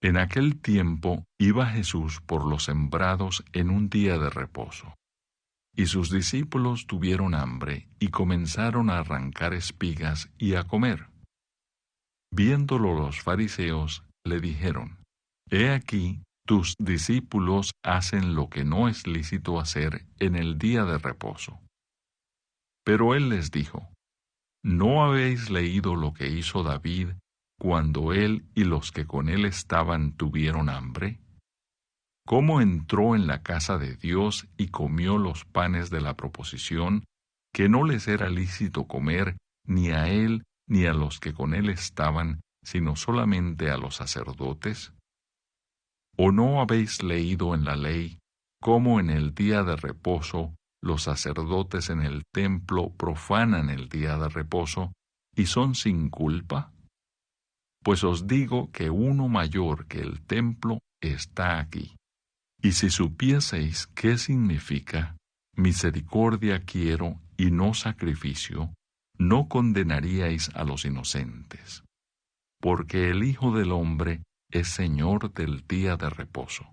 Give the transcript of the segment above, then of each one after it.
En aquel tiempo iba Jesús por los sembrados en un día de reposo, y sus discípulos tuvieron hambre y comenzaron a arrancar espigas y a comer. Viéndolo los fariseos, le dijeron: He aquí, tus discípulos hacen lo que no es lícito hacer en el día de reposo. Pero él les dijo: ¿No habéis leído lo que hizo David cuando él y los que con él estaban tuvieron hambre? ¿Cómo entró en la casa de Dios y comió los panes de la proposición, que no les era lícito comer ni a él ni a los que con él estaban, sino solamente a los sacerdotes? ¿O no habéis leído en la ley cómo en el día de reposo los sacerdotes en el templo profanan el día de reposo y son sin culpa? Pues os digo que uno mayor que el templo está aquí. Y si supieseis qué significa misericordia quiero y no sacrificio, no condenaríais a los inocentes, porque el Hijo del Hombre es Señor del día de reposo.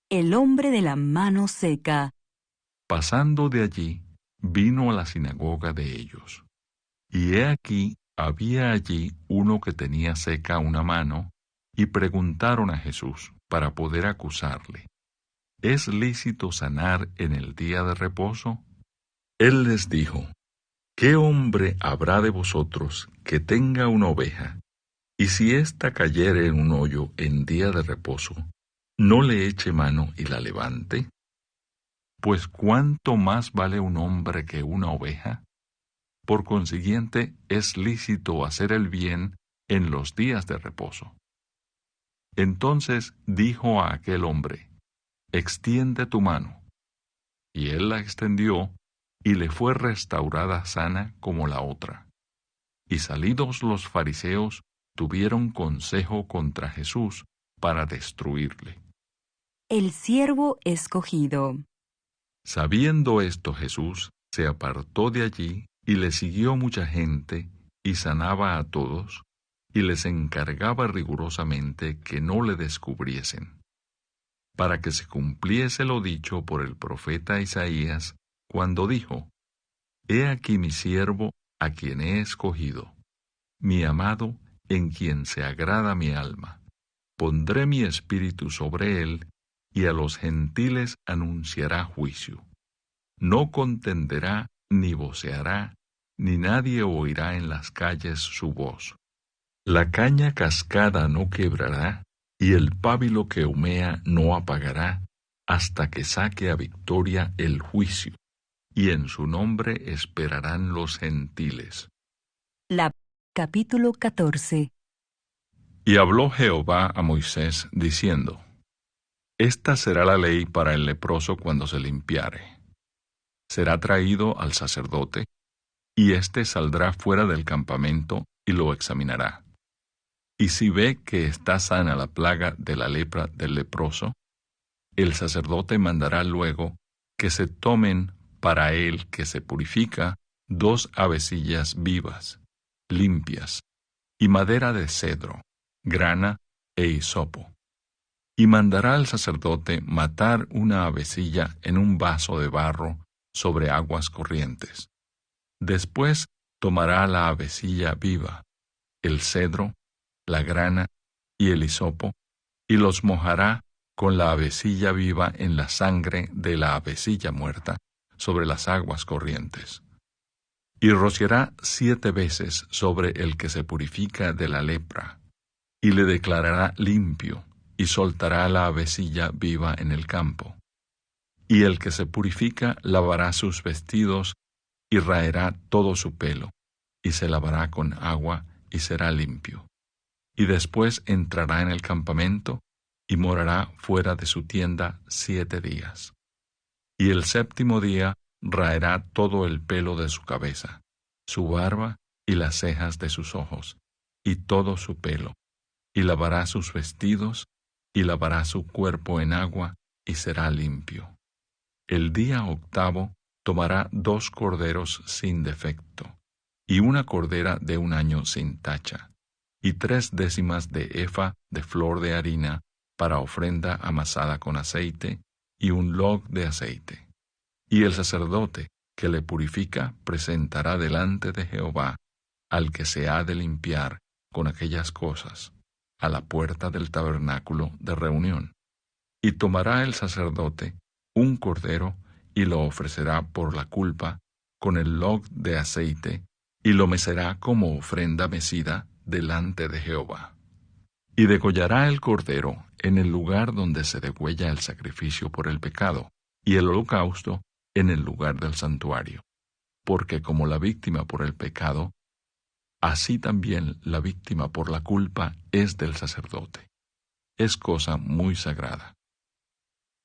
El hombre de la mano seca. Pasando de allí, vino a la sinagoga de ellos. Y he aquí, había allí uno que tenía seca una mano, y preguntaron a Jesús para poder acusarle: ¿Es lícito sanar en el día de reposo? Él les dijo: ¿Qué hombre habrá de vosotros que tenga una oveja, y si ésta cayere en un hoyo en día de reposo, no le eche mano y la levante? Pues ¿cuánto más vale un hombre que una oveja? Por consiguiente, es lícito hacer el bien en los días de reposo. Entonces dijo a aquel hombre: Extiende tu mano. Y él la extendió, y le fue restaurada sana como la otra. Y salidos los fariseos, tuvieron consejo contra Jesús para destruirle. El siervo escogido. Sabiendo esto, Jesús se apartó de allí, y le siguió mucha gente, y sanaba a todos, y les encargaba rigurosamente que no le descubriesen, para que se cumpliese lo dicho por el profeta Isaías, cuando dijo: He aquí mi siervo, a quien he escogido, mi amado, en quien se agrada mi alma. Pondré mi espíritu sobre él, y a los gentiles anunciará juicio. No contenderá, ni voceará, ni nadie oirá en las calles su voz. La caña cascada no quebrará, y el pábilo que humea no apagará, hasta que saque a victoria el juicio, y en su nombre esperarán los gentiles. Capítulo 14. Y habló Jehová a Moisés, diciendo: Esta será la ley para el leproso cuando se limpiare. Será traído al sacerdote, y éste saldrá fuera del campamento y lo examinará. Y si ve que está sana la plaga de la lepra del leproso, el sacerdote mandará luego que se tomen para él que se purifica 2 avecillas vivas, limpias, y madera de cedro, grana e hisopo. Y mandará al sacerdote matar una avecilla en un vaso de barro sobre aguas corrientes. Después tomará la avecilla viva, el cedro, la grana y el hisopo, y los mojará con la avecilla viva en la sangre de la avecilla muerta sobre las aguas corrientes. Y rociará 7 veces sobre el que se purifica de la lepra, y le declarará limpio, y soltará la avecilla viva en el campo. Y el que se purifica lavará sus vestidos, y raerá todo su pelo, y se lavará con agua, y será limpio. Y después entrará en el campamento, y morará fuera de su tienda 7 días. Y el 7º día raerá todo el pelo de su cabeza, su barba y las cejas de sus ojos, y todo su pelo, y lavará sus vestidos, y lavará su cuerpo en agua, y será limpio. El día 8º tomará 2 corderos sin defecto, y una cordera de 1 año sin tacha, y 3/10 de efa de flor de harina para ofrenda amasada con aceite, y un log de aceite. Y el sacerdote que le purifica presentará delante de Jehová al que se ha de limpiar con aquellas cosas, a la puerta del tabernáculo de reunión. Y tomará el sacerdote un cordero y lo ofrecerá por la culpa con el log de aceite, y lo mecerá como ofrenda mecida delante de Jehová. Y degollará el cordero en el lugar donde se degüella el sacrificio por el pecado, y el holocausto en el lugar del santuario. Porque como la víctima por el pecado, así también la víctima por la culpa es del sacerdote. Es cosa muy sagrada.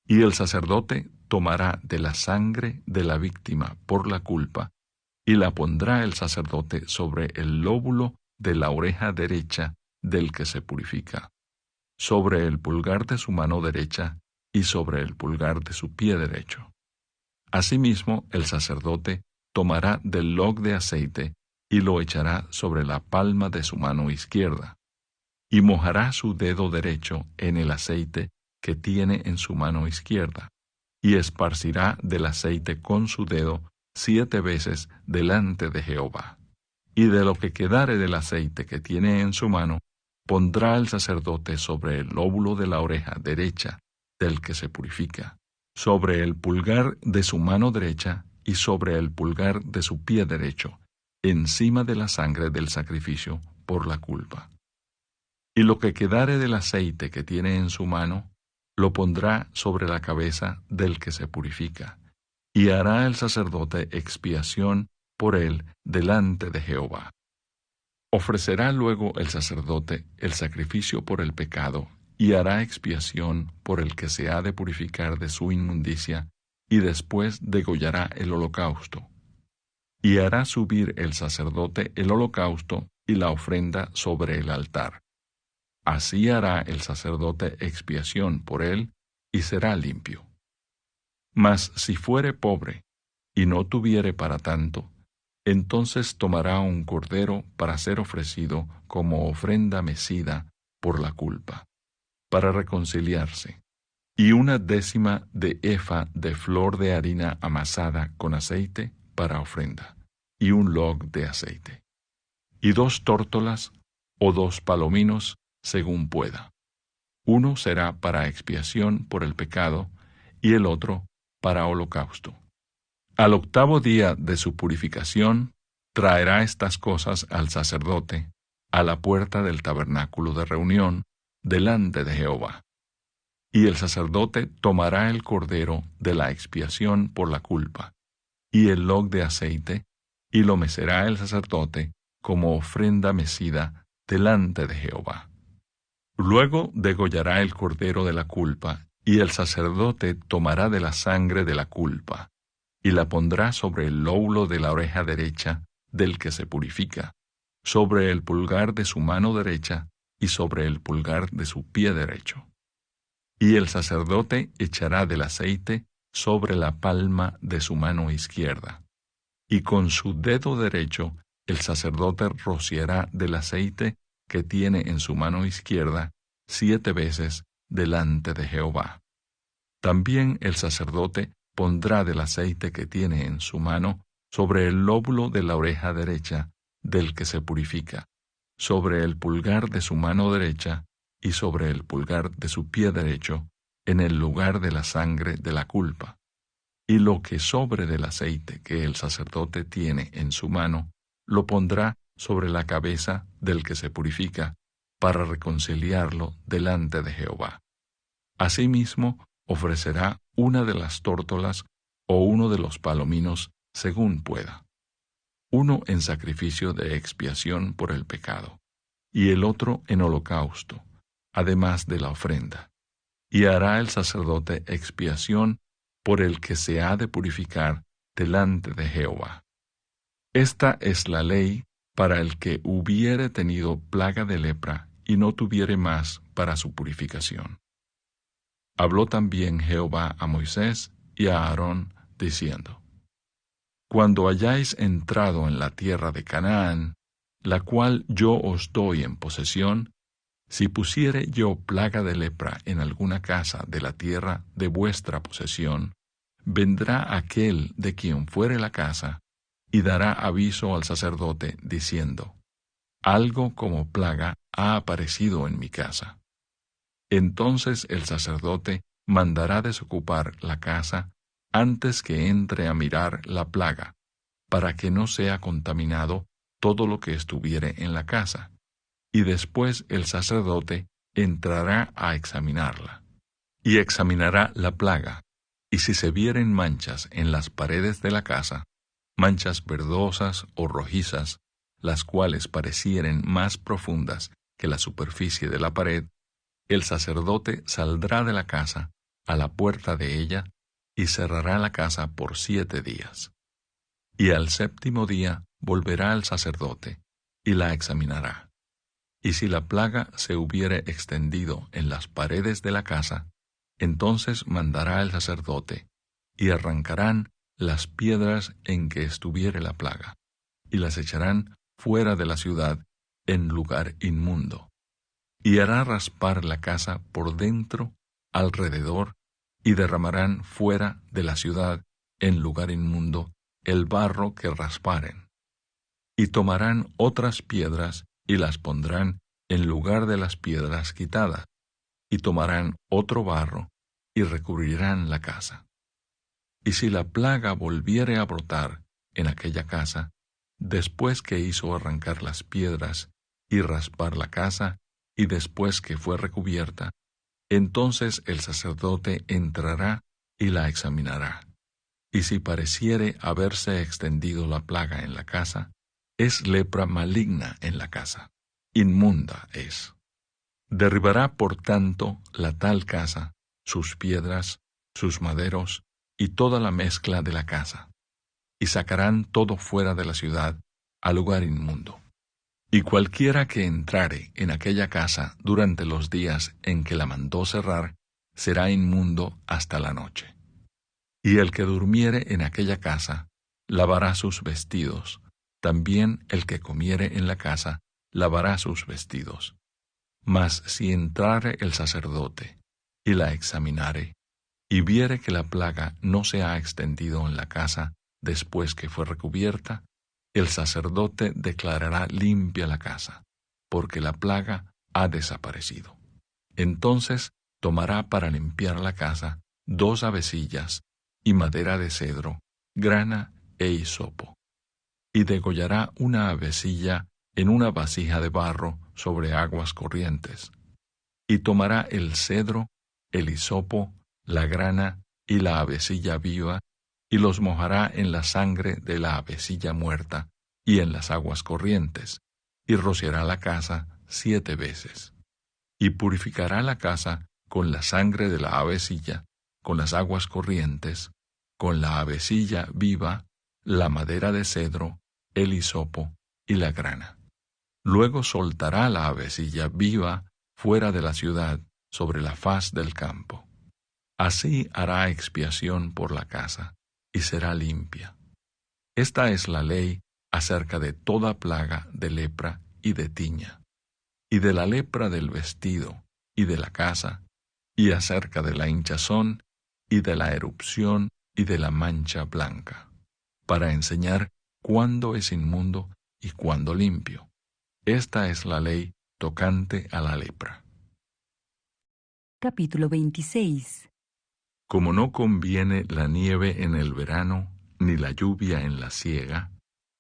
Y el sacerdote tomará de la sangre de la víctima por la culpa, y la pondrá el sacerdote sobre el lóbulo de la oreja derecha del que se purifica, sobre el pulgar de su mano derecha y sobre el pulgar de su pie derecho. Asimismo, el sacerdote tomará del log de aceite y lo echará sobre la palma de su mano izquierda, y mojará su dedo derecho en el aceite que tiene en su mano izquierda, y esparcirá del aceite con su dedo 7 veces delante de Jehová. Y de lo que quedare del aceite que tiene en su mano, pondrá el sacerdote sobre el lóbulo de la oreja derecha del que se purifica, sobre el pulgar de su mano derecha y sobre el pulgar de su pie derecho, encima de la sangre del sacrificio por la culpa. Y lo que quedare del aceite que tiene en su mano, lo pondrá sobre la cabeza del que se purifica, y hará el sacerdote expiación por él delante de Jehová. Ofrecerá luego el sacerdote el sacrificio por el pecado, y hará expiación por el que se ha de purificar de su inmundicia, y después degollará el holocausto. Y hará subir el sacerdote el holocausto y la ofrenda sobre el altar. Así hará el sacerdote expiación por él, y será limpio. Mas si fuere pobre, y no tuviere para tanto, entonces tomará un cordero para ser ofrecido como ofrenda mecida por la culpa, para reconciliarse, y 1/10 de efa de flor de harina amasada con aceite para ofrenda, y un log de aceite, y 2 tórtolas o 2 palominos, según pueda. Uno será para expiación por el pecado, y el otro para holocausto. Al 8º día de su purificación, traerá estas cosas al sacerdote, a la puerta del tabernáculo de reunión, delante de Jehová. Y el sacerdote tomará el cordero de la expiación por la culpa, y el log de aceite, y lo mecerá el sacerdote como ofrenda mecida delante de Jehová. Luego degollará el cordero de la culpa, y el sacerdote tomará de la sangre de la culpa, y la pondrá sobre el lóbulo de la oreja derecha del que se purifica, sobre el pulgar de su mano derecha y sobre el pulgar de su pie derecho. Y el sacerdote echará del aceite sobre la palma de su mano izquierda, y con su dedo derecho el sacerdote rociará del aceite que tiene en su mano izquierda 7 veces delante de Jehová. También el sacerdote pondrá del aceite que tiene en su mano sobre el lóbulo de la oreja derecha del que se purifica, sobre el pulgar de su mano derecha y sobre el pulgar de su pie derecho, en el lugar de la sangre de la culpa. Y lo que sobre del aceite que el sacerdote tiene en su mano, lo pondrá sobre la cabeza del que se purifica, para reconciliarlo delante de Jehová. Asimismo, ofrecerá una de las tórtolas o uno de los palominos, según pueda. Uno en sacrificio de expiación por el pecado, y el otro en holocausto, además de la ofrenda. Y hará el sacerdote expiación por el que se ha de purificar delante de Jehová. Esta es la ley para el que hubiere tenido plaga de lepra y no tuviere más para su purificación. Habló también Jehová a Moisés y a Aarón, diciendo: Cuando hayáis entrado en la tierra de Canaán, la cual yo os doy en posesión, si pusiere yo plaga de lepra en alguna casa de la tierra de vuestra posesión, vendrá aquel de quien fuere la casa, y dará aviso al sacerdote, diciendo, algo como plaga ha aparecido en mi casa. Entonces el sacerdote mandará desocupar la casa antes que entre a mirar la plaga, para que no sea contaminado todo lo que estuviere en la casa, y después el sacerdote entrará a examinarla, y examinará la plaga, y si se vieren manchas en las paredes de la casa, manchas verdosas o rojizas, las cuales parecieren más profundas que la superficie de la pared, el sacerdote saldrá de la casa a la puerta de ella y cerrará la casa por 7 días. Y al 7º día volverá el sacerdote y la examinará. Y si la plaga se hubiere extendido en las paredes de la casa, entonces mandará el sacerdote, y arrancarán las piedras en que estuviere la plaga, y las echarán fuera de la ciudad en lugar inmundo. Y hará raspar la casa por dentro, alrededor, y derramarán fuera de la ciudad en lugar inmundo el barro que rasparen. Y tomarán otras piedras y las pondrán en lugar de las piedras quitadas, y tomarán otro barro y recubrirán la casa. Y si la plaga volviere a brotar en aquella casa, después que hizo arrancar las piedras y raspar la casa, y después que fue recubierta, entonces el sacerdote entrará y la examinará. Y si pareciere haberse extendido la plaga en la casa, es lepra maligna en la casa, inmunda es. Derribará por tanto la tal casa, sus piedras, sus maderos, y toda la mezcla de la casa, y sacarán todo fuera de la ciudad, al lugar inmundo. Y cualquiera que entrare en aquella casa durante los días en que la mandó cerrar, será inmundo hasta la noche. Y el que durmiere en aquella casa, lavará sus vestidos. También el que comiere en la casa, lavará sus vestidos. Mas si entrare el sacerdote, y la examinare, y viere que la plaga no se ha extendido en la casa después que fue recubierta, el sacerdote declarará limpia la casa, porque la plaga ha desaparecido. Entonces tomará para limpiar la casa 2 avecillas y madera de cedro, grana e hisopo, y degollará una avecilla en una vasija de barro sobre aguas corrientes, y tomará el cedro, el hisopo, la grana y la avecilla viva, y los mojará en la sangre de la avecilla muerta y en las aguas corrientes, y rociará la casa 7 veces. Y purificará la casa con la sangre de la avecilla, con las aguas corrientes, con la avecilla viva, la madera de cedro, el hisopo y la grana. Luego soltará la avecilla viva fuera de la ciudad sobre la faz del campo. Así hará expiación por la casa, y será limpia. Esta es la ley acerca de toda plaga de lepra y de tiña, y de la lepra del vestido y de la casa, y acerca de la hinchazón y de la erupción y de la mancha blanca, para enseñar cuándo es inmundo y cuándo limpio. Esta es la ley tocante a la lepra. Capítulo 26. Como no conviene la nieve en el verano, ni la lluvia en la siega,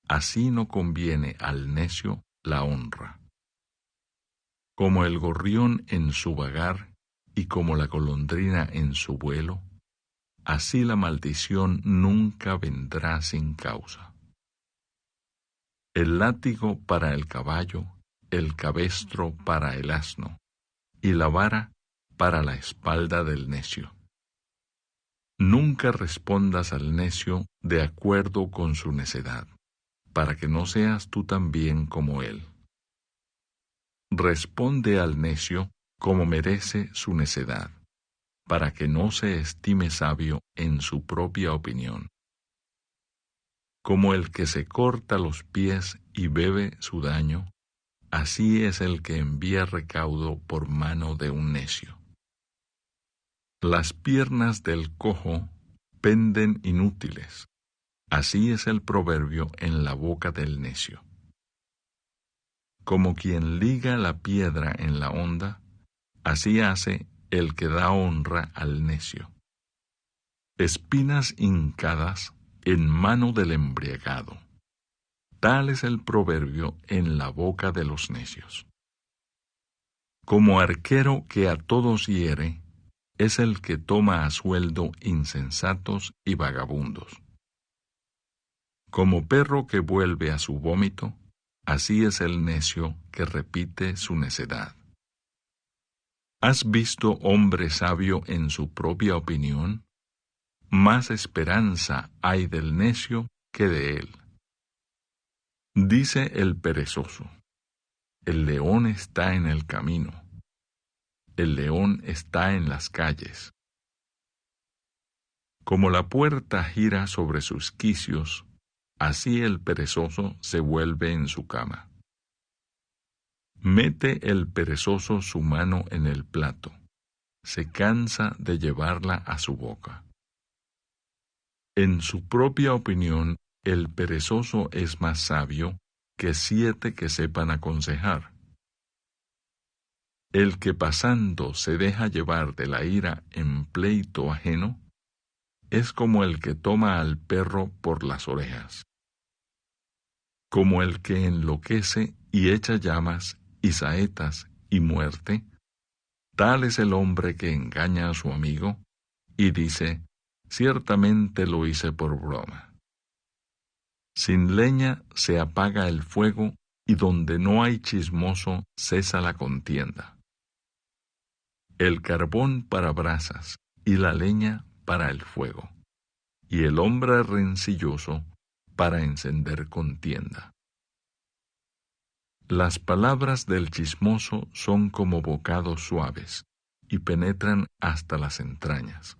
así no conviene al necio la honra. Como el gorrión en su vagar, y como la golondrina en su vuelo, así la maldición nunca vendrá sin causa. El látigo para el caballo, el cabestro para el asno, y la vara para la espalda del necio. Nunca respondas al necio de acuerdo con su necedad, para que no seas tú también como él. Responde al necio como merece su necedad, para que no se estime sabio en su propia opinión. Como el que se corta los pies y bebe su daño, así es el que envía recaudo por mano de un necio. Las piernas del cojo penden inútiles, así es el proverbio en la boca del necio. Como quien liga la piedra en la honda, así hace el que da honra al necio. Espinas hincadas en mano del embriagado. Tal es el proverbio en la boca de los necios. Como arquero que a todos hiere, es el que toma a sueldo insensatos y vagabundos. Como perro que vuelve a su vómito, así es el necio que repite su necedad. ¿Has visto hombre sabio en su propia opinión? Más esperanza hay del necio que de él. Dice el perezoso: el león está en el camino, el león está en las calles. Como la puerta gira sobre sus quicios, así el perezoso se vuelve en su cama. Mete el perezoso su mano en el plato, se cansa de llevarla a su boca. En su propia opinión, el perezoso es más sabio que 7 que sepan aconsejar. El que pasando se deja llevar de la ira en pleito ajeno, es como el que toma al perro por las orejas. Como el que enloquece y echa llamas y saetas y muerte, tal es el hombre que engaña a su amigo y dice: ciertamente lo hice por broma. Sin leña se apaga el fuego, y donde no hay chismoso cesa la contienda. El carbón para brasas y la leña para el fuego, y el hombre rencilloso para encender contienda. Las palabras del chismoso son como bocados suaves, y penetran hasta las entrañas.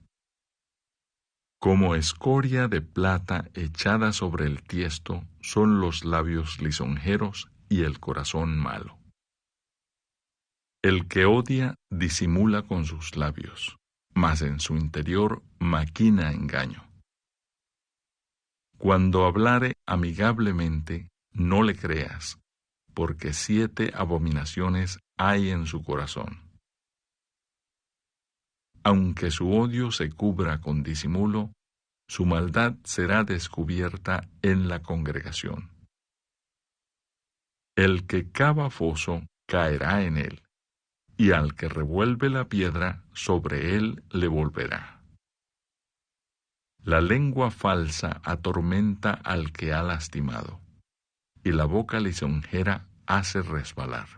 Como escoria de plata echada sobre el tiesto son los labios lisonjeros y el corazón malo. El que odia disimula con sus labios, mas en su interior maquina engaño. Cuando hablare amigablemente, no le creas, porque 7 abominaciones hay en su corazón. Aunque su odio se cubra con disimulo, su maldad será descubierta en la congregación. El que cava foso caerá en él, y al que revuelve la piedra sobre él le volverá. La lengua falsa atormenta al que ha lastimado, y la boca lisonjera hace resbalar.